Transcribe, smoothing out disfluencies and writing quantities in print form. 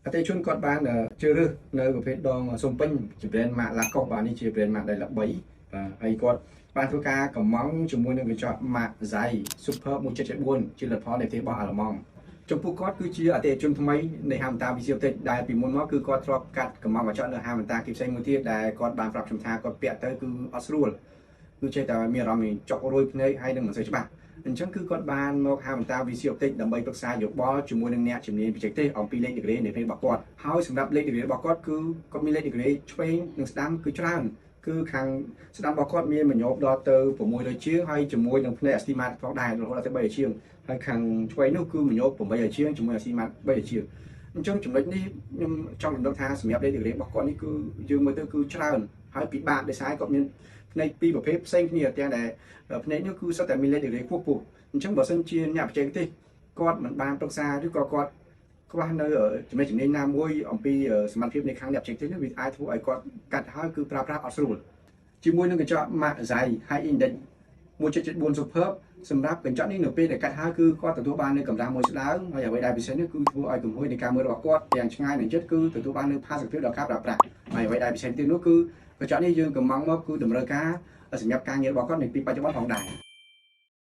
អតិថិជនគាត់បានជ្រើសរើសនៅប្រភេទដងសុំពេញជា brand ម៉ាក Lacoste បាទនេះជា brand ម៉ាកដែលល្បីបាទហើយគាត់បានធ្វើការកម្មង់ជាមួយនឹងកញ្ចក់ម៉ាក Zai Super 1774ជាលទ្ធផលនៃប្រទេសរបស់អាល្លឺម៉ង់ចំពោះគាត់គឺជាអតិថិជនថ្មីនៃហាមតា Visual Tech ដែលពីមុនមកគឺគាត់ធ្លាប់កាត់កម្មង់កញ្ចក់នៅហាមតាគេផ្សេងមួយទៀតដែលគាត់បានប្រាប់ខ្ញុំថាគាត់ពាក់ទៅគឺអត់ស្រួលគឺចេះតែមានអារម្មណ៍ចុករួយភ្នែកហើយនឹងមិនសូវច្បាស់អញ្ចឹងគឺគាត់បានមកហាមតា Visual Tech ដើម្បីប្រឹក្សាយោបល់ជាមួយនឹងអ្នកជំនាញបច្ចេកទេសអំពីលេខ degree នៃពេលរបស់គាត់ហើយសម្រាប់លេខ degree របស់គាត់គឺគាត់មានលេខ degree ឆ្វេងនិងស្ដាំគឺច្រើនគឺខាងស្ដាំរបស់គាត់មានមញោបដល់ទៅ600ជាងហើយជាមួយនឹងផ្នែក estimate ផងដែររហូតដល់ទៅ300ជាងហើយខាងឆ្វេងនោះគឺមញោប800ជាងជាមួយ estimate 300ជាងអញ្ចឹងចំណុចនេះខ្ញុំចង់រំលឹកថាសម្រាប់លេខ degree របស់គាត់នេះគឺយើងមើលទៅគឺច្រើនហើយពិបាកដោយសារគាត់មានផ្នែកពីរប្រភេទផ្សេងគ្នាទាំងដែលផ្នែកនេះគឺសុទ្ធតែមានលេខ degree ខ្ពស់អញ្ចឹងបើសិនជាអ្នកបច្ចេកទេសគាត់មិនបានប្រឹក្សាឬក៏គាត់ខ្វះនៅចំណេះជំនាញណាមួយអំពីសមត្ថភាពនៃខាងអ្នកបច្ចេកទេសនេះវាអាចធ្វើឲ្យគាត់កាត់ហើយគឺប្រើប្រាស់អត់ស្រួលជាមួយនឹងកញ្ចក់ Mark Zai High Index 1774 Superb សម្រាប់កញ្ចក់នេះនៅពេលដែលកាត់ហើយគឺគាត់ទទួលបាននៅកម្រាស់មួយស្ដើងហើយអ្វីដែលពិសេសនេះគឺធ្វើឲ្យគំហួយនៃការមើលរបស់គាត់ទាំងឆ្ងាយនិងជិតគឺទទួលបាននៅផាសុកភាពដល់ការប្រើប្រាស់ហើយអ្វីដែលពិសេសទៀតនោះគឺកញ្ចក់នេះយើងកំងមកគឺតម្រូវការសម្រាប់ការងាររបស់គាត់នៅពីបច្ចុប្បន្នផងដែរ